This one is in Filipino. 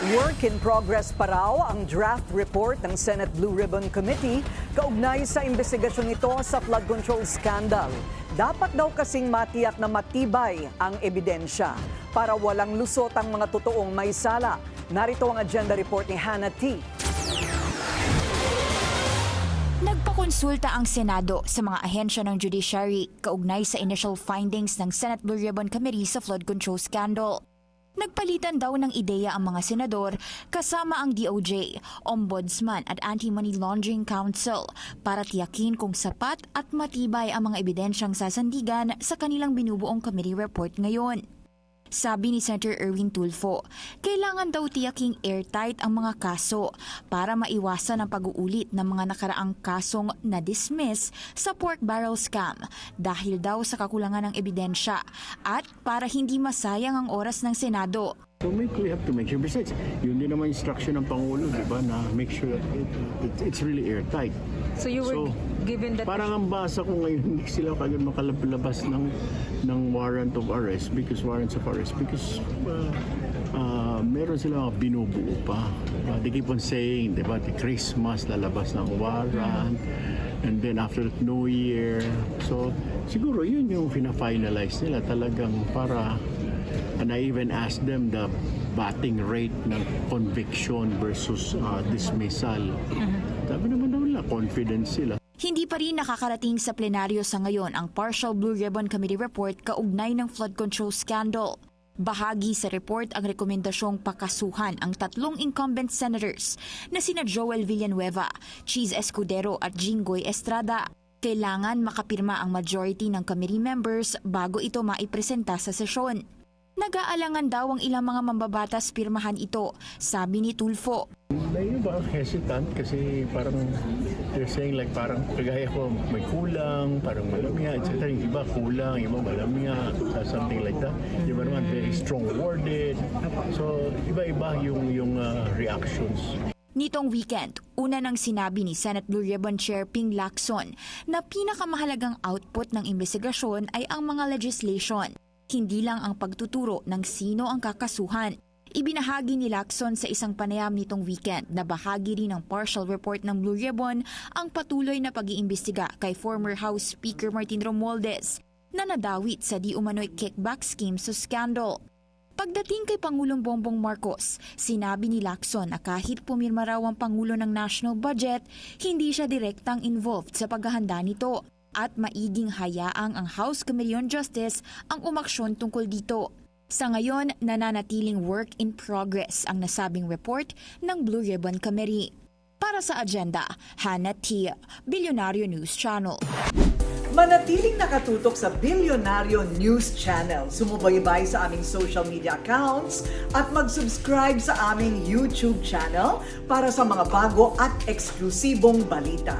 Work in progress pa raw ang draft report ng Senate Blue Ribbon Committee kaugnay sa investigasyon nito sa flood control scandal. Dapat daw kasing matiyak na matibay ang ebidensya para walang lusot ang mga totoong may sala. Narito ang agenda report ni Hannah T. Nagpakonsulta ang Senado sa mga ahensya ng judiciary kaugnay sa initial findings ng Senate Blue Ribbon Committee sa flood control scandal. Nagpalitan daw ng ideya ang mga senador kasama ang DOJ, Ombudsman at Anti-Money Laundering Council para tiyakin kung sapat at matibay ang mga ebidensyang sasandigan sa kanilang binubuong committee report ngayon. Sabi ni Senator Erwin Tulfo, kailangan daw tiyaking airtight ang mga kaso para maiwasan ang pag-uulit ng mga nakaraang kasong na-dismiss sa pork barrel scam dahil daw sa kakulangan ng ebidensya at para hindi masayang ang oras ng Senado. So we have to make sure. Besides, yun din naman instruction ng Pangulo, di ba, na make sure that it's really airtight. So you were given that... Parang ang basa ko ngayon, hindi sila kagad makalabas ng warrant of arrest because meron sila mga binubuo pa. They keep on saying, di ba, the Christmas lalabas ng warrant. And then after that, New Year. So siguro yun yung fina-finalize nila talagang para... And I even asked them the batting rate ng conviction versus dismissal. Sabi naman daw nila, confident sila. Hindi pa rin nakakarating sa plenaryo sa ngayon ang Partial Blue Ribbon Committee report kaugnay ng flood control scandal. Bahagi sa report ang rekomendasyong pakasuhan ang tatlong incumbent senators na sina Joel Villanueva, Cheese Escudero at Jinggoy Estrada. Kailangan makapirma ang majority ng committee members bago ito maipresenta sa sesyon. Nag-aalangan daw ang ilang mga mambabatas pirmahan ito, sabi ni Tulfo. Yung ba hesitant kasi parang they're saying like parang kagaya ko may kulang, parang malamya, etc. Yung iba kulang, yung iba malamya, something like that. Yung iba naman very strong worded. So iba-iba yung reactions. Nitong weekend, una nang sinabi ni Senate Blue Ribbon Chair Ping Lacson na pinakamahalagang output ng investigasyon ay ang mga legislation. Hindi lang ang pagtuturo ng sino ang kakasuhan. Ibinahagi ni Lacson sa isang panayam nitong weekend na bahagi rin ng partial report ng Blue Ribbon ang patuloy na pag-iimbestiga kay former House Speaker Martin Romualdez na nadawit sa di umano'y kickback scheme sa scandal. Pagdating kay Pangulong Bongbong Marcos, sinabi ni Lacson na kahit pumirma raw ang Pangulo ng national budget, hindi siya direktang involved sa paghahanda nito. At maiging hayaang ang House Committee on Justice ang umaksyon tungkol dito. Sa ngayon, nananatiling work in progress ang nasabing report ng Blue Ribbon Committee. Para sa agenda, Hannah T. Bilyonaryo News Channel. Manatiling nakatutok sa Bilyonaryo News Channel. Sumubaybay sa aming social media accounts at mag-subscribe sa aming YouTube channel para sa mga bago at eksklusibong balita.